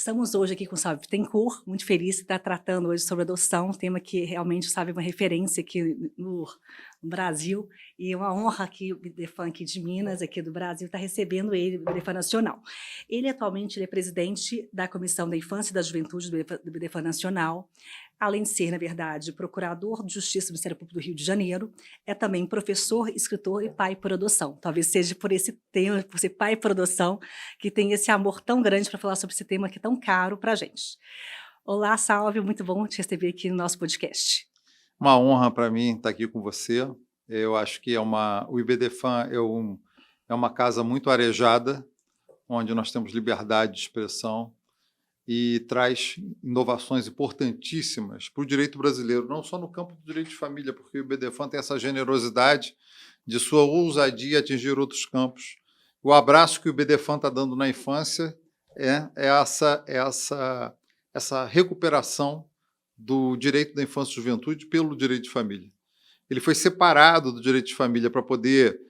Estamos hoje aqui com o Sábio Bittencourt, muito feliz de estar tratando hoje sobre adoção, um tema que realmente o Sábio é uma referência aqui no Brasil, e é uma honra que o BDFan aqui de Minas, aqui do Brasil, está recebendo ele, o BDFan Nacional. Ele atualmente é presidente da Comissão da Infância e da Juventude do BDFan Nacional, além de ser, na verdade, procurador de Justiça do Ministério Público do Rio de Janeiro, é também professor, escritor e pai por adoção. Talvez seja por esse tema, por ser pai por adoção, que tem esse amor tão grande para falar sobre esse tema que é tão caro para a gente. Olá, Sálvio, muito bom te receber aqui no nosso podcast. Uma honra para mim estar aqui com você. Eu acho que o IBDFan é uma casa muito arejada, onde nós temos liberdade de expressão e traz inovações importantíssimas para o direito brasileiro, não só no campo do direito de família, porque o IBDFan tem essa generosidade de sua ousadia atingir outros campos. O abraço que o IBDFan está dando na infância é essa recuperação do direito da infância e juventude pelo direito de família. Ele foi separado do direito de família para poder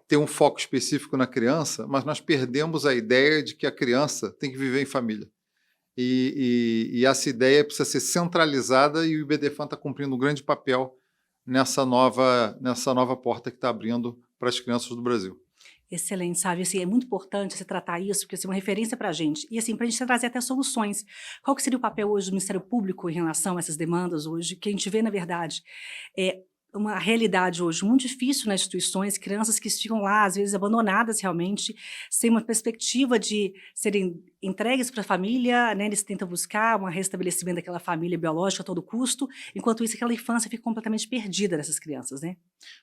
ter um foco específico na criança, mas nós perdemos a ideia de que a criança tem que viver em família. E essa ideia precisa ser centralizada e o IBDFan está cumprindo um grande papel nessa nova porta que está abrindo para as crianças do Brasil. Excelente, sabe? Assim, é muito importante você tratar isso, porque assim, é uma referência para a gente. E assim, para a gente trazer até soluções. Qual que seria o papel hoje do Ministério Público em relação a essas demandas hoje? Que a gente vê, na verdade, uma realidade hoje muito difícil nas instituições, crianças que ficam lá, às vezes abandonadas realmente, sem uma perspectiva de serem entregues para a família, né? Eles tentam buscar um restabelecimento daquela família biológica a todo custo, enquanto isso aquela infância fica completamente perdida dessas crianças, né?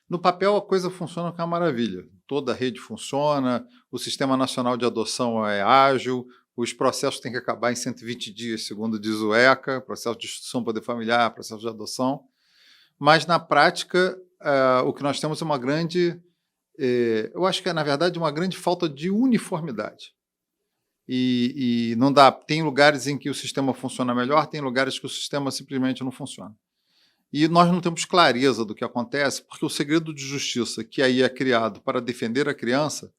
No papel a coisa funciona com uma maravilha, toda a rede funciona, o Sistema Nacional de Adoção é ágil, os processos têm que acabar em 120 dias, segundo diz o ECA, processo de instituição poder familiar, processo de adoção. Mas, na prática, o que nós temos é uma grande... eu acho que é, na verdade, uma grande falta de uniformidade. E não dá... Tem lugares em que o sistema funciona melhor, tem lugares que o sistema simplesmente não funciona. E nós não temos clareza do que acontece, porque o segredo de justiça, que aí é criado para defender a criança,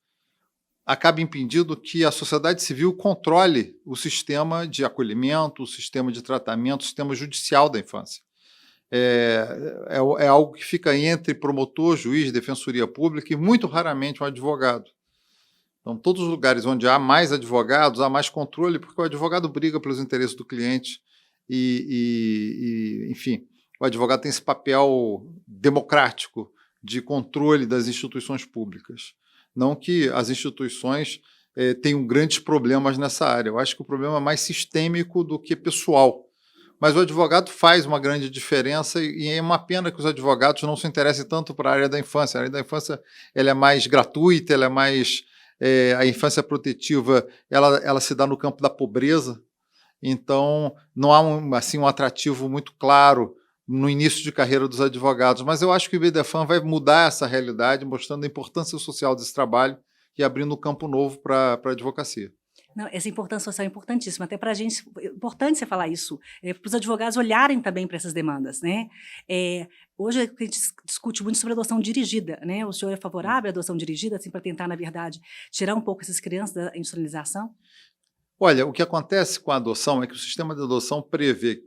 acaba impedindo que a sociedade civil controle o sistema de acolhimento, o sistema de tratamento, o sistema judicial da infância. É algo que fica entre promotor, juiz, defensoria pública e, muito raramente, um advogado. Então, todos os lugares onde há mais advogados, há mais controle, porque o advogado briga pelos interesses do cliente enfim, o advogado tem esse papel democrático de controle das instituições públicas. Não que as instituições tenham grandes problemas nessa área. Eu acho que o problema é mais sistêmico do que pessoal. Mas o advogado faz uma grande diferença e é uma pena que os advogados não se interessem tanto para a área da infância. A área da infância ela é mais gratuita, ela é mais... a infância protetiva ela se dá no campo da pobreza, então não há um atrativo muito claro no início de carreira dos advogados. Mas eu acho que o IBDFan vai mudar essa realidade, mostrando a importância social desse trabalho e abrindo um campo novo para a advocacia. Não, essa importância social é importantíssima, até para a gente, é importante você falar isso, para os advogados olharem também para essas demandas, né? Hoje a gente discute muito sobre adoção dirigida, né? O senhor é favorável à adoção dirigida, assim, para tentar, na verdade, tirar um pouco essas crianças da industrialização? Olha, o que acontece com a adoção é que o sistema de adoção prevê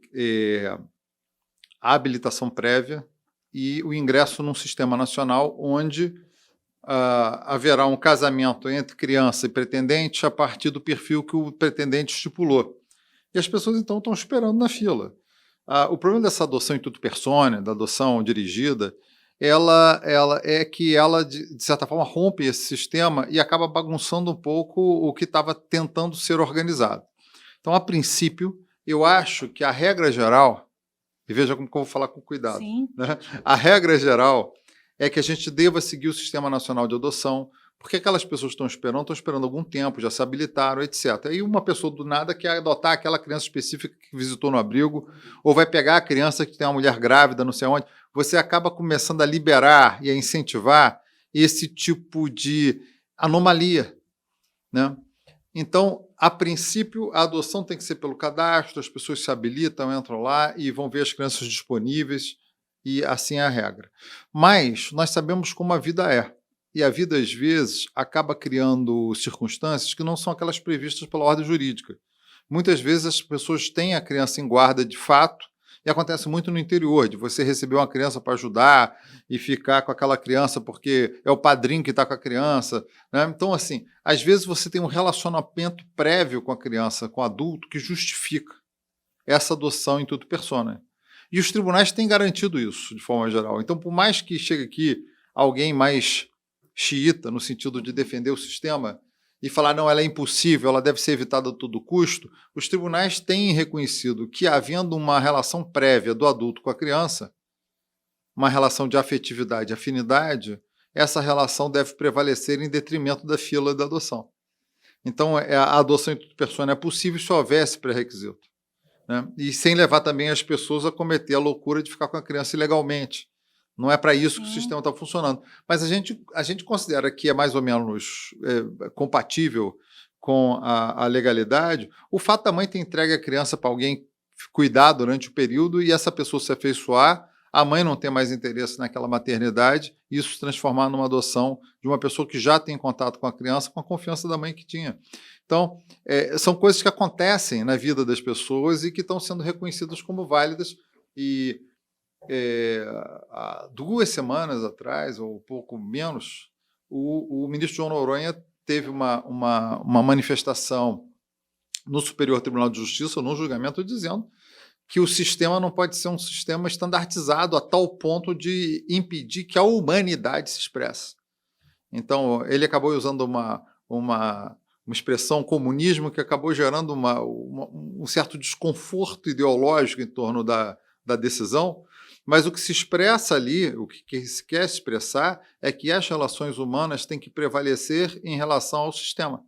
a habilitação prévia e o ingresso num sistema nacional onde haverá um casamento entre criança e pretendente a partir do perfil que o pretendente estipulou. E as pessoas, então, estão esperando na fila. O problema dessa adoção in tutto personam, da adoção dirigida, de certa forma, rompe esse sistema e acaba bagunçando um pouco o que estava tentando ser organizado. Então, a princípio, eu acho que a regra geral, e veja como que eu vou falar com cuidado, né? A regra geral é que a gente deva seguir o Sistema Nacional de Adoção, porque aquelas pessoas que estão esperando algum tempo, já se habilitaram, etc. Aí uma pessoa do nada quer adotar aquela criança específica que visitou no abrigo, ou vai pegar a criança que tem uma mulher grávida, não sei onde. Você acaba começando a liberar e a incentivar esse tipo de anomalia, né? Então, a princípio, a adoção tem que ser pelo cadastro, as pessoas se habilitam, entram lá e vão ver as crianças disponíveis, e assim é a regra. Mas nós sabemos como a vida é. E a vida, às vezes, acaba criando circunstâncias que não são aquelas previstas pela ordem jurídica. muitas vezes as pessoas têm a criança em guarda de fato, e acontece muito no interior, de você receber uma criança para ajudar e ficar com aquela criança porque é o padrinho que está com a criança, né? Então, assim, às vezes você tem um relacionamento prévio com a criança, com o adulto, que justifica essa adoção em tudo persona. E os tribunais têm garantido isso, de forma geral. Então, por mais que chegue aqui alguém mais xiita, no sentido de defender o sistema, e falar, não, ela é impossível, ela deve ser evitada a todo custo, os tribunais têm reconhecido que, havendo uma relação prévia do adulto com a criança, uma relação de afetividade e afinidade, essa relação deve prevalecer em detrimento da fila da adoção. Então, a adoção em tudo persona é possível se houver esse pré-requisito, né? E sem levar também as pessoas a cometer a loucura de ficar com a criança ilegalmente. Não é para isso que o sistema está funcionando. Mas a gente considera que é mais ou menos compatível com a legalidade o fato da mãe ter entregue a criança para alguém cuidar durante o período e essa pessoa se afeiçoar, a mãe não ter mais interesse naquela maternidade, e isso se transformar numa adoção de uma pessoa que já tem contato com a criança, com a confiança da mãe que tinha. Então, são coisas que acontecem na vida das pessoas e que estão sendo reconhecidas como válidas. E há 2 semanas atrás, ou um pouco menos, o ministro João Noronha teve uma manifestação no Superior Tribunal de Justiça, num julgamento, dizendo que o sistema não pode ser um sistema estandartizado a tal ponto de impedir que a humanidade se expresse. Então, ele acabou usando uma expressão comunismo que acabou gerando um certo desconforto ideológico em torno da decisão, mas o que se expressa ali, o que se quer expressar, é que as relações humanas têm que prevalecer em relação ao sistema.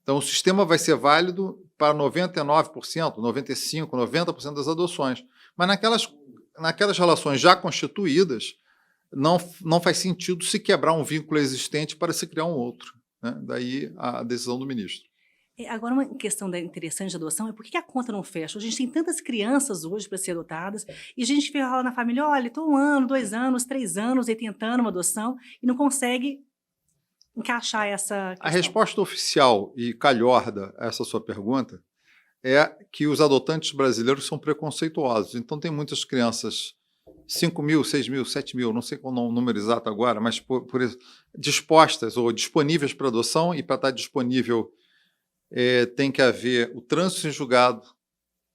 Então, o sistema vai ser válido para 99%, 95%, 90% das adoções. Mas naquelas relações já constituídas, não faz sentido se quebrar um vínculo existente para se criar um outro, né? Daí a decisão do ministro. Agora, uma questão interessante de adoção é por que a conta não fecha? A gente tem tantas crianças hoje para ser adotadas e a gente fala na família, olha, estou 1 ano, 2 anos, 3 anos aí tentando uma adoção e não consegue encaixar essa questão. A resposta oficial e calhorda a essa sua pergunta é que os adotantes brasileiros são preconceituosos. Então, tem muitas crianças, 5 mil, 6 mil, 7 mil, não sei qual é o número exato agora, mas dispostas ou disponíveis para adoção, e para estar disponível tem que haver o trânsito em julgado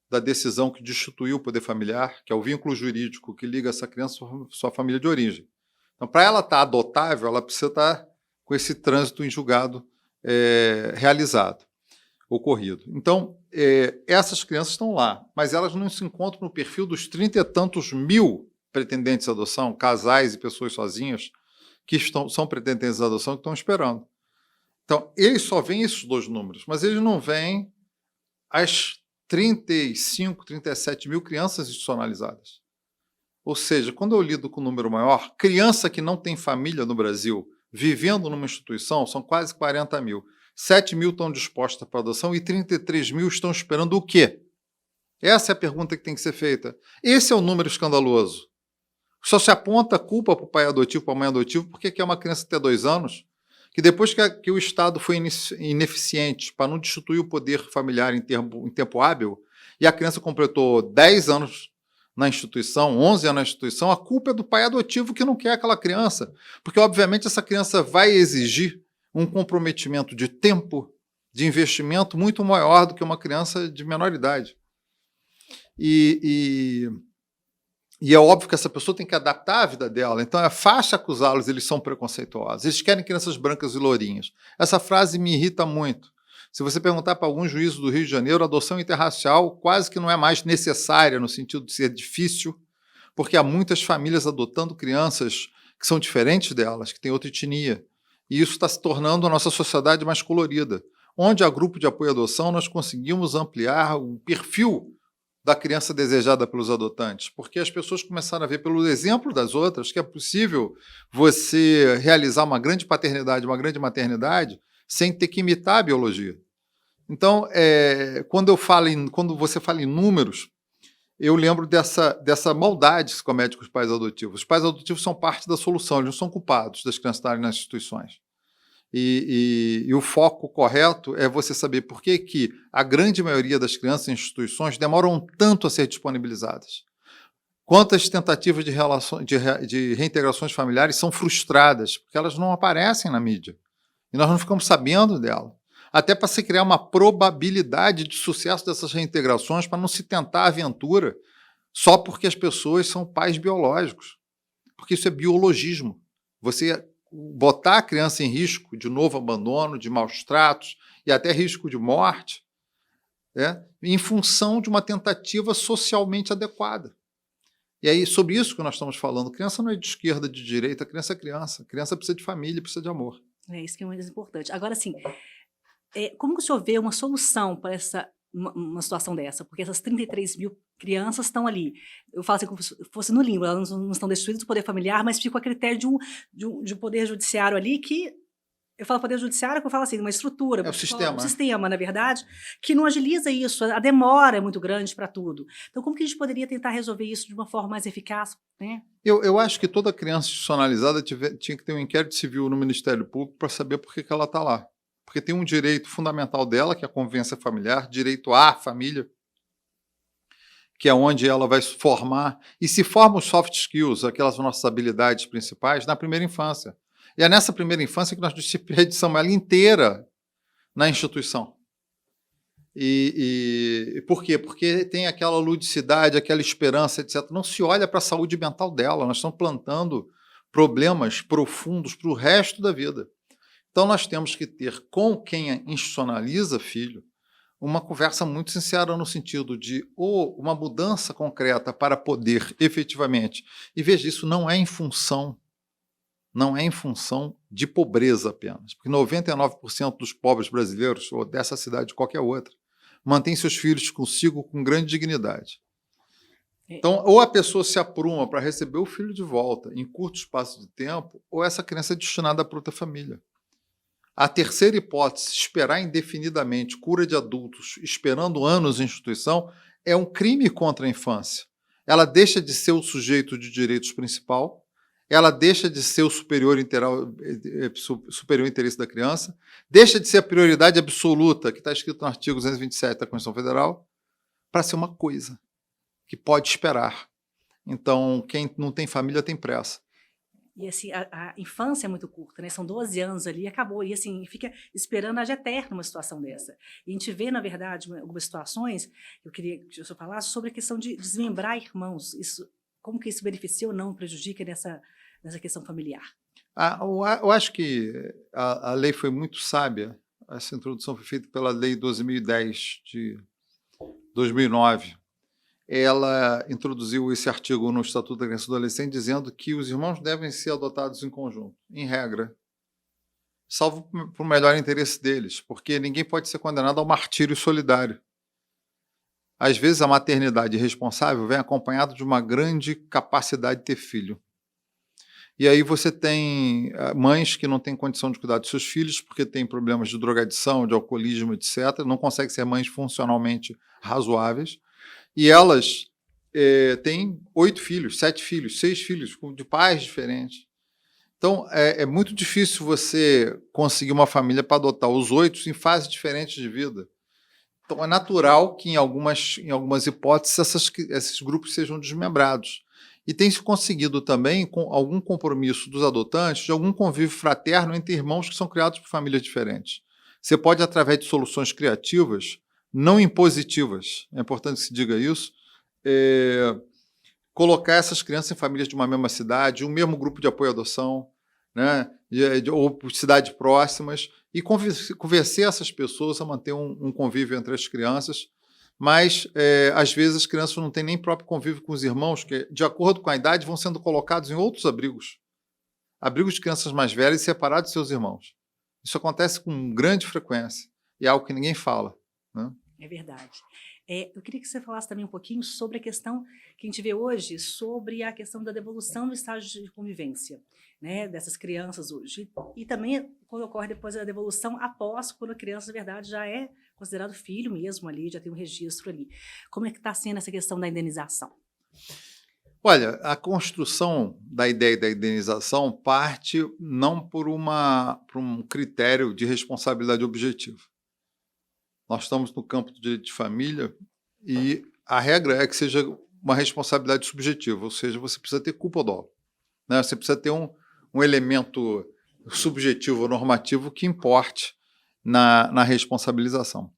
da decisão que destituiu o poder familiar, que é o vínculo jurídico que liga essa criança à sua família de origem. Então, para ela estar adotável, ela precisa estar com esse trânsito em julgado realizado, ocorrido. Então, essas crianças estão lá, mas elas não se encontram no perfil dos 30 e tantos mil pretendentes à adoção, casais e pessoas sozinhas, que são pretendentes à adoção, que estão esperando. Então, eles só veem esses 2 números, mas eles não veem as 35, 37 mil crianças institucionalizadas. Ou seja, quando eu lido com um número maior, criança que não tem família no Brasil, vivendo numa instituição, são quase 40 mil. 7 mil estão dispostas para adoção e 33 mil estão esperando o quê? Essa é a pergunta que tem que ser feita. Esse é o número escandaloso. Só se aponta a culpa para o pai adotivo, para a mãe adotiva, porque quer uma criança até 2 anos, que depois que o Estado foi ineficiente para não destituir o poder familiar em tempo hábil, e a criança completou 10 anos na instituição, 11 anos na instituição, a culpa é do pai adotivo que não quer aquela criança, porque obviamente essa criança vai exigir um comprometimento de tempo, de investimento muito maior do que uma criança de menor idade. E é óbvio que essa pessoa tem que adaptar a vida dela, então é fácil acusá-los, eles são preconceituosos, eles querem crianças brancas e lourinhas. Essa frase me irrita muito. Se você perguntar para algum juízo do Rio de Janeiro, a adoção interracial quase que não é mais necessária, no sentido de ser difícil, porque há muitas famílias adotando crianças que são diferentes delas, que têm outra etnia. E isso está se tornando a nossa sociedade mais colorida. Onde há grupo de apoio à adoção, nós conseguimos ampliar o perfil da criança desejada pelos adotantes, porque as pessoas começaram a ver pelo exemplo das outras que é possível você realizar uma grande paternidade, uma grande maternidade, sem ter que imitar a biologia. Então, quando você fala em números, eu lembro dessa maldade que se comete com os pais adotivos. Os pais adotivos são parte da solução, eles não são culpados das crianças estarem nas instituições. E o foco correto é você saber por que a grande maioria das crianças em instituições demoram tanto a ser disponibilizadas. Quantas tentativas de reintegrações familiares são frustradas, porque elas não aparecem na mídia. E nós não ficamos sabendo dela. Até para se criar uma probabilidade de sucesso dessas reintegrações, para não se tentar a aventura só porque as pessoas são pais biológicos. Porque isso é biologismo. Você botar a criança em risco de novo abandono, de maus tratos e até risco de morte, em função de uma tentativa socialmente adequada. E aí, sobre isso que nós estamos falando, criança não é de esquerda, de direita, criança é criança. Criança precisa de família, precisa de amor. É isso que é mais importante. Agora, assim, como que o senhor vê uma solução para uma situação dessa? Porque essas 33 mil crianças estão ali. Eu falo assim, como se fosse no limbo, elas não estão destituídas do poder familiar, mas fica a critério de um poder judiciário ali que... Eu falo poder judiciário, que eu falo assim, uma estrutura, É o sistema. um sistema, na verdade, que não agiliza isso, a demora é muito grande para tudo. Então, como que a gente poderia tentar resolver isso de uma forma mais eficaz, né? Eu acho que toda criança institucionalizada tinha que ter um inquérito civil no Ministério Público para saber por que ela está lá. Porque tem um direito fundamental dela, que é a convivência familiar, direito à família, que é onde ela vai se formar. E se forma os soft skills, aquelas nossas habilidades principais, na primeira infância. E é nessa primeira infância que nós desperdiçamos ela inteira na instituição. E por quê? Porque tem aquela ludicidade, aquela esperança, etc. Não se olha para a saúde mental dela. Nós estamos plantando problemas profundos para o resto da vida. Então, nós temos que ter com quem institucionaliza filho uma conversa muito sincera no sentido de uma mudança concreta para poder efetivamente. E veja, isso não é em função de pobreza apenas, porque 99% dos pobres brasileiros, ou dessa cidade de qualquer outra, mantém seus filhos consigo com grande dignidade. Então, ou a pessoa se apruma para receber o filho de volta em curto espaço de tempo, ou essa criança é destinada para outra família. A terceira hipótese, esperar indefinidamente cura de adultos, esperando anos em instituição, é um crime contra a infância. Ela deixa de ser o sujeito de direitos principal, ela deixa de ser o superior interesse da criança, deixa de ser a prioridade absoluta, que está escrito no artigo 227 da Constituição Federal, para ser uma coisa que pode esperar. Então, quem não tem família tem pressa. E assim, a infância é muito curta, né? São 12 anos ali e acabou. E assim, fica esperando ad eterno uma situação dessa. E a gente vê, na verdade, algumas situações, eu queria que o senhor falasse sobre a questão de desmembrar irmãos. Isso, como que isso beneficia ou não, prejudica nessa questão familiar? Eu acho que a lei foi muito sábia. Essa introdução foi feita pela Lei 12.010 de 2009. Ela introduziu esse artigo no Estatuto da Criança e do Adolescente dizendo que os irmãos devem ser adotados em conjunto, em regra, salvo para o melhor interesse deles, porque ninguém pode ser condenado ao martírio solidário. Às vezes, a maternidade responsável vem acompanhada de uma grande capacidade de ter filho. E aí você tem mães que não têm condição de cuidar de seus filhos porque têm problemas de drogadição, de alcoolismo, etc., não conseguem ser mães funcionalmente razoáveis, e elas têm 8 filhos, 7 filhos, 6 filhos, de pais diferentes. Então, é muito difícil você conseguir uma família para adotar os 8 em fases diferentes de vida. Então, é natural que, em algumas hipóteses, esses grupos sejam desmembrados. E tem-se conseguido também, com algum compromisso dos adotantes, de algum convívio fraterno entre irmãos que são criados por famílias diferentes. Você pode, através de soluções criativas, não impositivas, é importante que se diga isso, colocar essas crianças em famílias de uma mesma cidade, um mesmo grupo de apoio à adoção, né, ou cidades próximas, e convencer essas pessoas a manter um convívio entre as crianças, mas, às vezes, as crianças não têm nem próprio convívio com os irmãos, que, de acordo com a idade, vão sendo colocados em outros abrigos. Abrigos de crianças mais velhas separados de seus irmãos. Isso acontece com grande frequência, e é algo que ninguém fala, né? É verdade. Eu queria que você falasse também um pouquinho sobre a questão que a gente vê hoje, sobre a questão da devolução do estágio de convivência, né, dessas crianças hoje. E também quando ocorre depois a devolução após, quando a criança, na verdade, já é considerado filho mesmo ali, já tem um registro ali. Como é que está sendo essa questão da indenização? Olha, a construção da ideia da indenização parte não por um critério de responsabilidade objetiva. Nós estamos no campo do direito de família e a regra é que seja uma responsabilidade subjetiva, ou seja, você precisa ter culpa ou dolo, né? Você precisa ter um elemento subjetivo ou normativo que importe na responsabilização.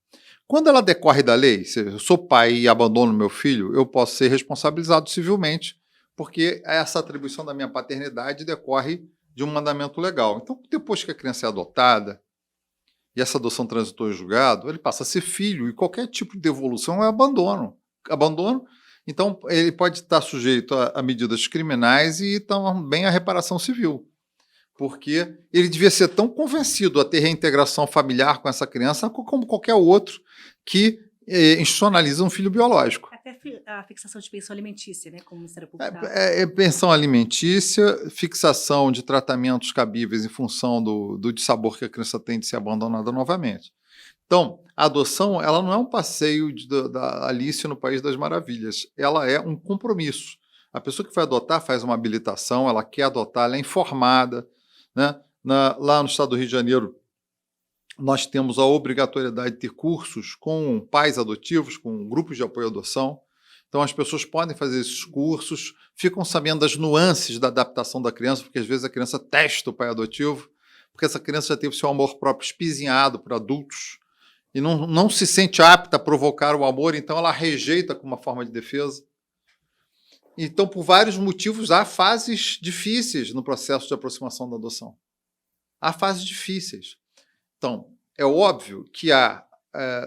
Quando ela decorre da lei, se eu sou pai e abandono meu filho, eu posso ser responsabilizado civilmente, porque essa atribuição da minha paternidade decorre de um mandamento legal. Então, depois que a criança é adotada, e essa adoção transitou em julgado, ele passa a ser filho, e qualquer tipo de devolução é abandono. Abandono, então, ele pode estar sujeito a medidas criminais e também a reparação civil, porque ele devia ser tão convencido a ter reintegração familiar com essa criança como qualquer outro que institucionaliza um filho biológico. Até a fixação de pensão alimentícia, né, como o Ministério Público. Pensão alimentícia, fixação de tratamentos cabíveis em função do dissabor que a criança tem de ser abandonada novamente. Então, a adoção ela não é um passeio da Alice no País das Maravilhas, ela é um compromisso. A pessoa que vai adotar faz uma habilitação, ela quer adotar, ela é informada, né? Lá no estado do Rio de Janeiro, nós temos a obrigatoriedade de ter cursos com pais adotivos, com grupos de apoio à adoção. Então, as pessoas podem fazer esses cursos, ficam sabendo das nuances da adaptação da criança, porque às vezes a criança testa o pai adotivo, porque essa criança já teve seu amor próprio espizinhado por adultos e não se sente apta a provocar o amor, então ela rejeita como uma forma de defesa. Então, por vários motivos, há fases difíceis no processo de aproximação da adoção. Há fases difíceis. Então, é óbvio que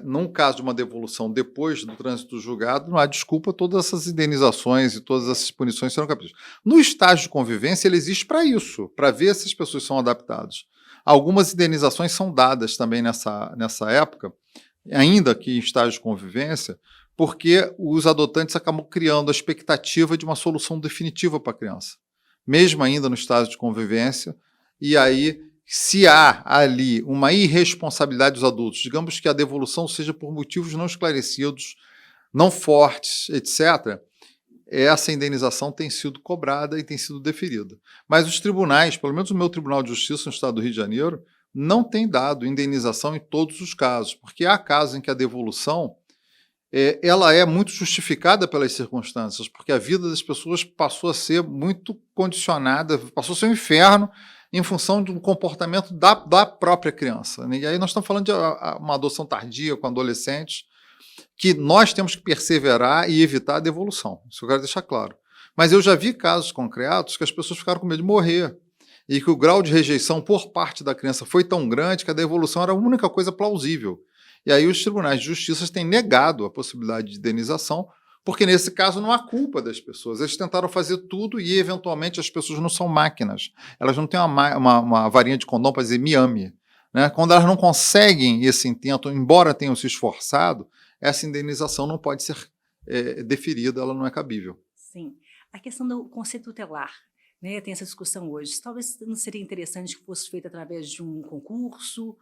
num caso de uma devolução depois do trânsito do julgado, não há desculpa, todas essas indenizações e todas essas punições serão cabíveis. No estágio de convivência, ele existe para isso, para ver se as pessoas são adaptadas. Algumas indenizações são dadas também nessa época, ainda que em estágio de convivência, porque os adotantes acabam criando a expectativa de uma solução definitiva para a criança, mesmo ainda no estágio de convivência, e aí, se há ali uma irresponsabilidade dos adultos, digamos que a devolução seja por motivos não esclarecidos, não fortes, etc., essa indenização tem sido cobrada e tem sido deferida. Mas os tribunais, pelo menos o meu Tribunal de Justiça no estado do Rio de Janeiro, não tem dado indenização em todos os casos, porque há casos em que a devolução ela é muito justificada pelas circunstâncias, porque a vida das pessoas passou a ser muito condicionada, passou a ser um inferno em função do comportamento da própria criança. E aí nós estamos falando de uma adoção tardia com adolescentes, que nós temos que perseverar e evitar a devolução. Isso eu quero deixar claro. Mas eu já vi casos concretos que as pessoas ficaram com medo de morrer e que o grau de rejeição por parte da criança foi tão grande que a devolução era a única coisa plausível. E aí os tribunais de justiça têm negado a possibilidade de indenização, porque nesse caso não há culpa das pessoas. Eles tentaram fazer tudo e, eventualmente, as pessoas não são máquinas. Elas não têm uma varinha de condão para dizer me ame, né? Quando elas não conseguem esse intento, embora tenham se esforçado, essa indenização não pode ser deferida, ela não é cabível. Sim. A questão do conceito tutelar, né, tem essa discussão hoje. Talvez não seria interessante que fosse feito através de um concurso,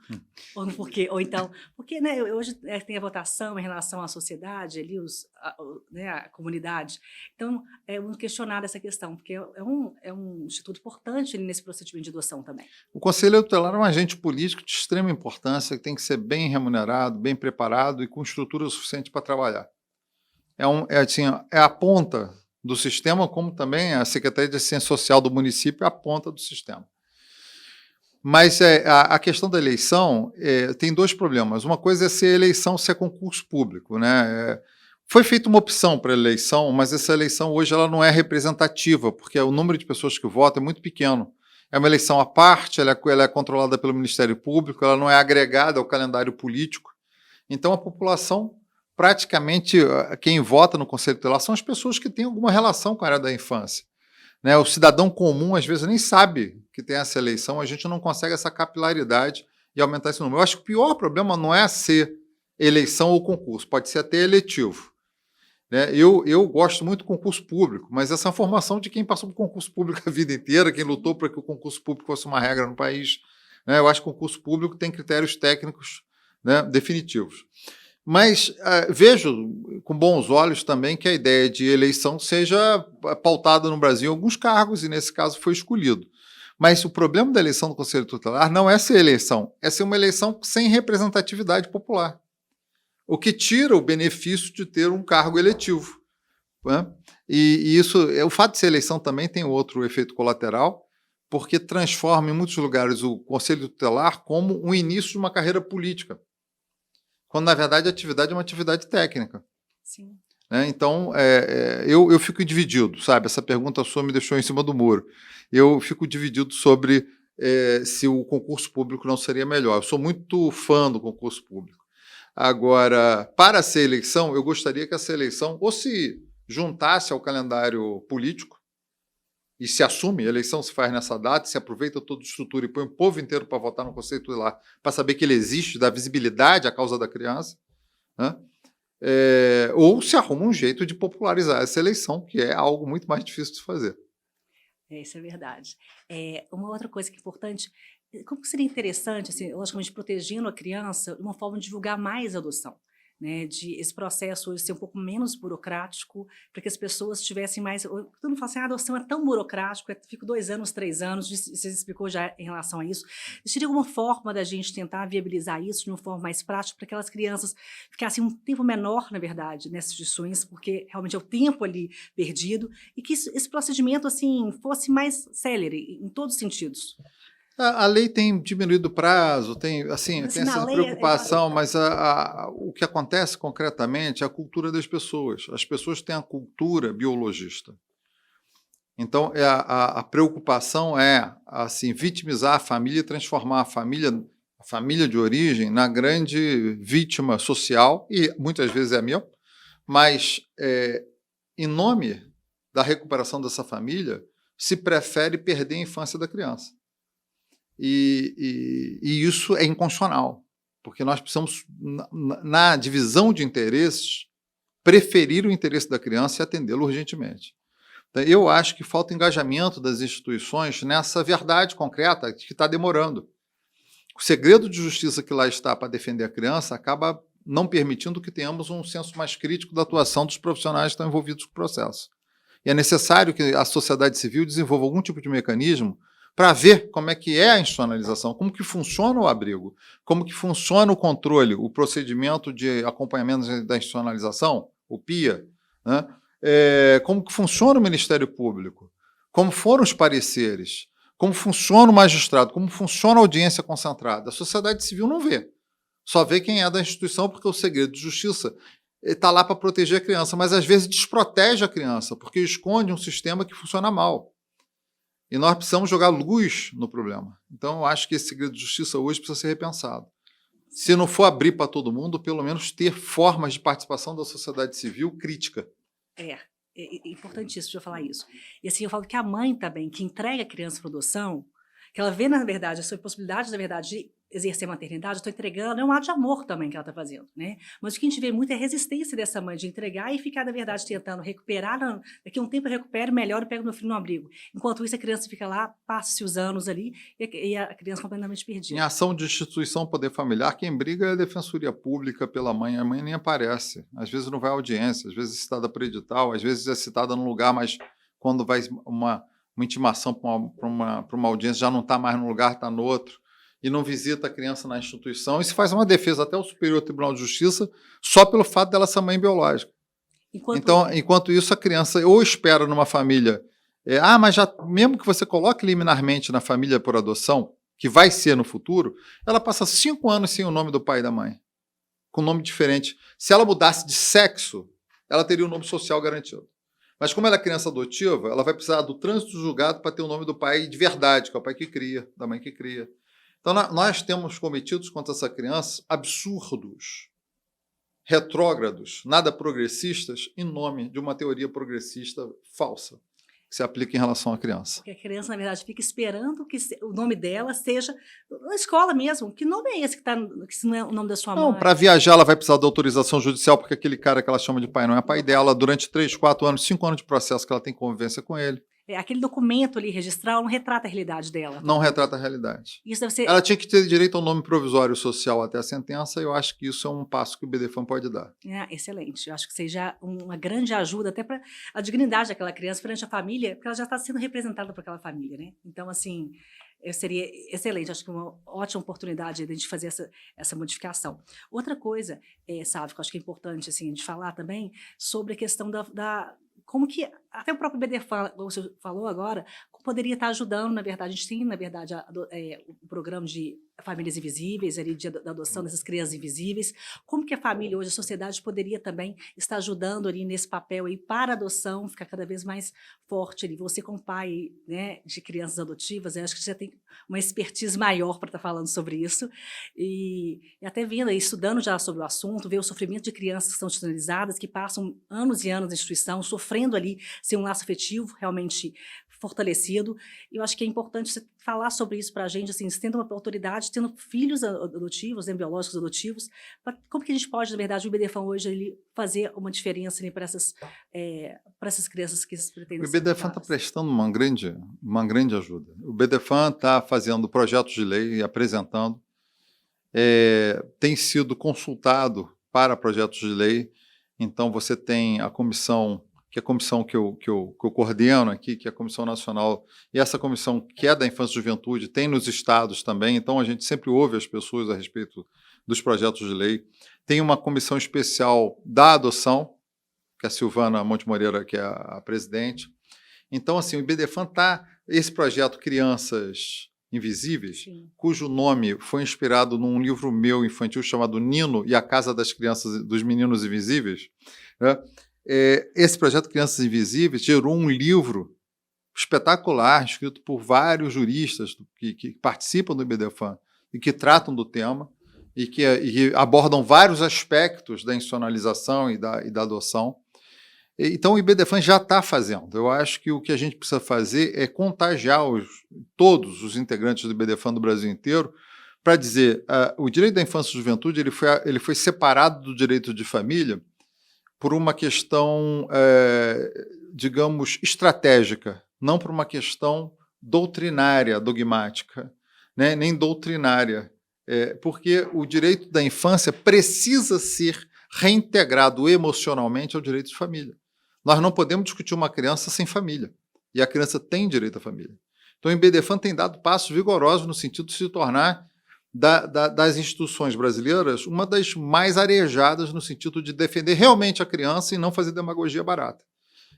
ou então, porque né, hoje tem a votação em relação à sociedade, ali né, a comunidade. Então, é muito questionada essa questão, porque é um instituto importante ali nesse procedimento de adoção também. O Conselho Tutelar é um agente político de extrema importância, que tem que ser bem remunerado, bem preparado e com estrutura suficiente para trabalhar. É a ponta do sistema, como também a Secretaria de Assistência Social do município é a ponta do sistema. Mas a questão da eleição tem dois problemas. Uma coisa é se a eleição se é concurso público, né? Foi feita uma opção para a eleição, mas essa eleição hoje ela não é representativa, porque o número de pessoas que votam é muito pequeno. É uma eleição à parte, ela é controlada pelo Ministério Público, ela não é agregada ao calendário político. Então, a população, praticamente, quem vota no Conselho Tutelar são as pessoas que têm alguma relação com a área da infância, né? O cidadão comum, às vezes, nem sabe que tem essa eleição, a gente não consegue essa capilaridade e aumentar esse número. Eu acho que o pior problema não é ser eleição ou concurso, pode ser até eletivo, né? Eu gosto muito do concurso público, mas essa é a formação de quem passou por concurso público a vida inteira, quem lutou para que o concurso público fosse uma regra no país, né? Eu acho que o concurso público tem critérios técnicos, né, definitivos. Mas vejo com bons olhos também que a ideia de eleição seja pautada no Brasil em alguns cargos, e nesse caso foi escolhido. Mas o problema da eleição do Conselho Tutelar não é ser eleição, é ser uma eleição sem representatividade popular, o que tira o benefício de ter um cargo eletivo, né? E isso, o fato de ser eleição também tem outro efeito colateral, porque transforma em muitos lugares o Conselho Tutelar como o início de uma carreira política, quando, na verdade, a atividade é uma atividade técnica. Sim. Então, eu fico dividido, sabe? Essa pergunta sua me deixou em cima do muro. Eu fico dividido sobre se o concurso público não seria melhor. Eu sou muito fã do concurso público. Agora, para ser eleição, eu gostaria que essa eleição ou se juntasse ao calendário político, e se assume, a eleição se faz nessa data, se aproveita toda a estrutura e põe o povo inteiro para votar no Conselho Tutelar, para saber que ele existe, dá visibilidade à causa da criança, né? Ou se arruma um jeito de popularizar essa eleição, que é algo muito mais difícil de fazer. Isso é verdade. Uma outra coisa que é importante, como que seria interessante, assim, logicamente, protegendo a criança, de uma forma de divulgar mais a adoção, né, de esse processo hoje ser um pouco menos burocrático, para que as pessoas tivessem mais... Todo mundo fala assim, a adoção é tão burocrático, fico 2 anos, 3 anos, você explicou já em relação a isso. Existiria alguma forma da gente tentar viabilizar isso de uma forma mais prática, para que aquelas crianças ficassem um tempo menor, na verdade, nessas instituições, porque realmente é o tempo ali perdido, e que esse procedimento assim, fosse mais célere, em todos os sentidos? A lei tem diminuído o prazo, tem essa preocupação, mas o que acontece concretamente é a cultura das pessoas. As pessoas têm a cultura biologista. Então, a preocupação é assim, vitimizar a família e transformar a família de origem na grande vítima social, e muitas vezes é a minha, mas em nome da recuperação dessa família, se prefere perder a infância da criança. E isso é inconstitucional, porque nós precisamos, na divisão de interesses, preferir o interesse da criança e atendê-lo urgentemente. Então, eu acho que falta engajamento das instituições nessa verdade concreta que está demorando. O segredo de justiça que lá está para defender a criança acaba não permitindo que tenhamos um senso mais crítico da atuação dos profissionais que estão envolvidos com o processo. E é necessário que a sociedade civil desenvolva algum tipo de mecanismo para ver como é que é a institucionalização, como que funciona o abrigo, como que funciona o controle, o procedimento de acompanhamento da institucionalização, o PIA, né? Como que funciona o Ministério Público, como foram os pareceres, como funciona o magistrado, como funciona a audiência concentrada. A sociedade civil não vê, só vê quem é da instituição, porque o segredo de justiça está lá para proteger a criança, mas às vezes desprotege a criança, porque esconde um sistema que funciona mal. E nós precisamos jogar luz no problema. Então, eu acho que esse segredo de justiça hoje precisa ser repensado. Se não for abrir para todo mundo, pelo menos ter formas de participação da sociedade civil crítica. É importantíssimo eu falar isso. E assim, eu falo que a mãe também, que entrega a criança para adoção, que ela vê, na verdade, a sua possibilidade, na verdade, de exercer a maternidade, eu estou entregando, é um ato de amor também que ela está fazendo, né? Mas o que a gente vê muito é a resistência dessa mãe de entregar e ficar, na verdade, tentando recuperar, daqui a um tempo eu recupero melhor e pego meu filho no abrigo. Enquanto isso, a criança fica lá, passa-se os anos ali, e a criança completamente perdida. Em ação de instituição poder familiar, quem briga é a Defensoria Pública pela mãe, a mãe nem aparece. Às vezes não vai à audiência, às vezes é citada por edital, às vezes é citada num lugar, mas quando vai uma intimação para uma audiência, já não está mais num lugar, está no outro. E não visita a criança na instituição, e se faz uma defesa até o Superior Tribunal de Justiça só pelo fato dela ser mãe biológica. Enquanto isso, a criança ou espera numa família, mas já, mesmo que você coloque liminarmente na família por adoção, que vai ser no futuro, ela passa 5 anos sem o nome do pai e da mãe, com nome diferente. Se ela mudasse de sexo, ela teria o nome social garantido. Mas como ela é criança adotiva, ela vai precisar do trânsito julgado para ter o nome do pai de verdade, que é o pai que cria, da mãe que cria. Então, nós temos cometidos contra essa criança absurdos, retrógrados, nada progressistas, em nome de uma teoria progressista falsa, que se aplica em relação à criança. Porque a criança, na verdade, fica esperando que o nome dela seja na escola mesmo. Que nome é esse que não é o nome da sua mãe? Não, para viajar ela vai precisar da autorização judicial, porque aquele cara que ela chama de pai não é pai dela, durante 3, 4 anos, 5 anos de processo que ela tem convivência com ele. aquele documento ali registral não retrata a realidade dela. Não retrata a realidade. Isso deve ser... Ela tinha que ter direito ao nome provisório social até a sentença, e eu acho que isso é um passo que o BDFAM pode dar. Excelente. Eu acho que seja uma grande ajuda até para a dignidade daquela criança perante a família, porque ela já está sendo representada por aquela família, né? Então, assim, seria excelente. Acho que uma ótima oportunidade de a gente fazer essa modificação. Outra coisa, sabe, que eu acho que é importante assim, de falar também sobre a questão como que até o próprio BDFAM, como você falou agora, poderia estar ajudando, na verdade, a gente tem, na verdade, o programa de famílias invisíveis, ali, da adoção dessas crianças invisíveis, como que a família hoje, a sociedade poderia também estar ajudando ali nesse papel aí para a adoção, ficar cada vez mais forte ali. Você como pai, né, de crianças adotivas, eu acho que você tem uma expertise maior para estar falando sobre isso, e até vendo aí, estudando já sobre o assunto, ver o sofrimento de crianças que são institucionalizadas, que passam anos e anos na instituição, sofrendo ali, sem um laço afetivo realmente fortalecido. Eu acho que é importante você falar sobre isso para a gente, assim, tendo uma autoridade, tendo filhos adotivos, né, biológicos adotivos, como que a gente pode, na verdade, o BDFAM hoje ele, fazer uma diferença ali, para essas crianças que pretendem ser O BDFAM está prestando uma grande ajuda. O BDFAM está fazendo projetos de lei e apresentando, tem sido consultado para projetos de lei. Então você tem a comissão, que é a comissão que eu coordeno aqui, que é a Comissão Nacional, e essa comissão que é da Infância e Juventude, tem nos estados também, então a gente sempre ouve as pessoas a respeito dos projetos de lei. Tem uma comissão especial da adoção, que é a Silvana Monte Moreira, que é a presidente. Então, assim, o BDFAM está... Esse projeto Crianças Invisíveis, sim, cujo nome foi inspirado num livro meu infantil chamado Nino e a Casa das Crianças, dos Meninos Invisíveis, né? Esse projeto Crianças Invisíveis gerou um livro espetacular, escrito por vários juristas que participam do BDFAM e que tratam do tema e que abordam vários aspectos da institucionalização e da adoção. Então, o IBDFAM já está fazendo. Eu acho que o que a gente precisa fazer é contagiar todos os integrantes do IBDFAM do Brasil inteiro para dizer o direito da infância e juventude ele foi separado do direito de família por uma questão, digamos, estratégica, não por uma questão doutrinária, dogmática, né? Nem doutrinária, porque o direito da infância precisa ser reintegrado emocionalmente ao direito de família. Nós não podemos discutir uma criança sem família, e a criança tem direito à família. Então, o IBDFAM tem dado passos vigorosos no sentido de se tornar das instituições brasileiras uma das mais arejadas no sentido de defender realmente a criança e não fazer demagogia barata.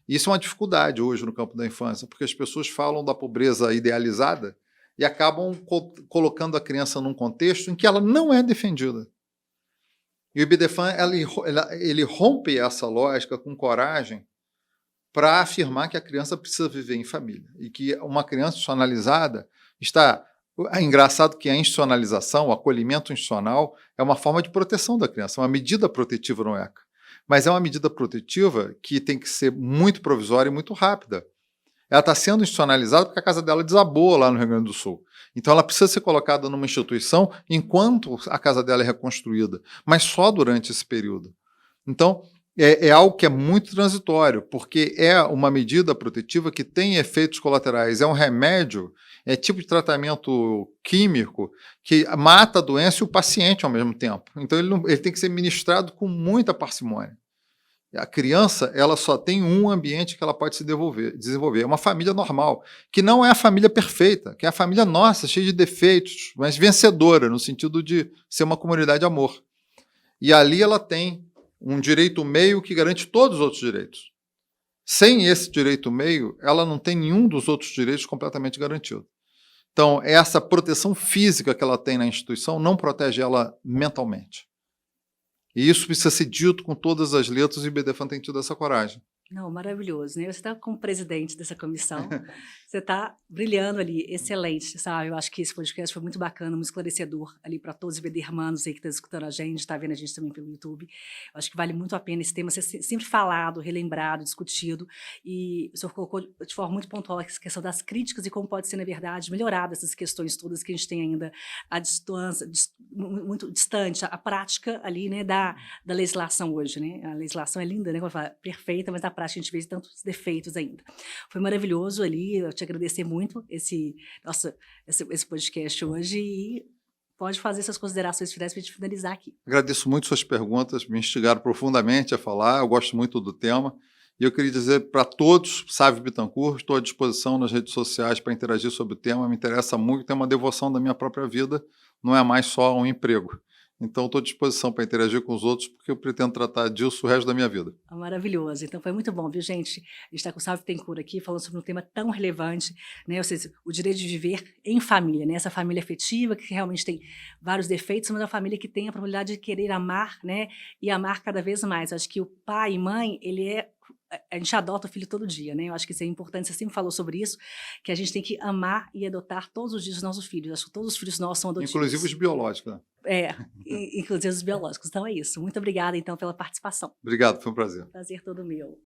E isso é uma dificuldade hoje no campo da infância, porque as pessoas falam da pobreza idealizada e acabam colocando a criança num contexto em que ela não é defendida. E o IBDFAM ele rompe essa lógica com coragem para afirmar que a criança precisa viver em família e que uma criança institucionalizada está... É engraçado que a institucionalização, o acolhimento institucional, é uma forma de proteção da criança, uma medida protetiva no ECA. Mas é uma medida protetiva que tem que ser muito provisória e muito rápida. Ela está sendo institucionalizada porque a casa dela desabou lá no Rio Grande do Sul. Então ela precisa ser colocada numa instituição enquanto a casa dela é reconstruída, mas só durante esse período. Então, é algo que é muito transitório, porque é uma medida protetiva que tem efeitos colaterais, é um remédio, é tipo de tratamento químico que mata a doença e o paciente ao mesmo tempo. Então ele tem que ser ministrado com muita parcimônia. A criança ela só tem um ambiente que ela pode se desenvolver. É uma família normal, que não é a família perfeita, que é a família nossa, cheia de defeitos, mas vencedora, no sentido de ser uma comunidade de amor. E ali ela tem um direito meio que garante todos os outros direitos. Sem esse direito meio, ela não tem nenhum dos outros direitos completamente garantido. Então, essa proteção física que ela tem na instituição não protege ela mentalmente. E isso precisa ser dito com todas as letras, e o IBDFAM tem tido essa coragem. Não, maravilhoso, né? Você está como presidente dessa comissão, você está brilhando ali, excelente, sabe? Eu acho que esse podcast foi muito bacana, muito esclarecedor ali para todos os BD-irmãos aí que estão escutando a gente, está vendo a gente também pelo YouTube. Eu acho que vale muito a pena esse tema ser sempre falado, relembrado, discutido, e o senhor colocou de forma muito pontual a questão das críticas e como pode ser, na verdade, melhorada essas questões todas que a gente tem ainda à distância, muito distante, a prática ali, né, da legislação hoje, né? A legislação é linda, né? Como eu falo, perfeita, mas a prática a gente vê tantos defeitos ainda. Foi maravilhoso ali, eu te agradecer muito esse podcast hoje e pode fazer suas considerações finais para a gente finalizar aqui. Agradeço muito suas perguntas, me instigaram profundamente a falar, eu gosto muito do tema. E eu queria dizer para todos, Sávio Bittencourt, estou à disposição nas redes sociais para interagir sobre o tema, me interessa muito, tem uma devoção da minha própria vida, não é mais só um emprego. Então, estou à disposição para interagir com os outros, porque eu pretendo tratar disso o resto da minha vida. Maravilhoso. Então, foi muito bom, viu, gente? A gente está com o Sávio Bittencourt aqui, falando sobre um tema tão relevante, né? Ou seja, o direito de viver em família, né? Essa família afetiva, que realmente tem vários defeitos, mas é uma família que tem a probabilidade de querer amar, né? E amar cada vez mais. Eu acho que o pai e mãe, a gente adota o filho todo dia, né? Eu acho que isso é importante, você sempre falou sobre isso, que a gente tem que amar e adotar todos os dias os nossos filhos. Eu acho que todos os filhos nossos são adotivos. Inclusive os biológicos, né? Inclusive os biológicos. Então é isso. Muito obrigada, então, pela participação. Obrigado, foi um prazer. Prazer todo meu.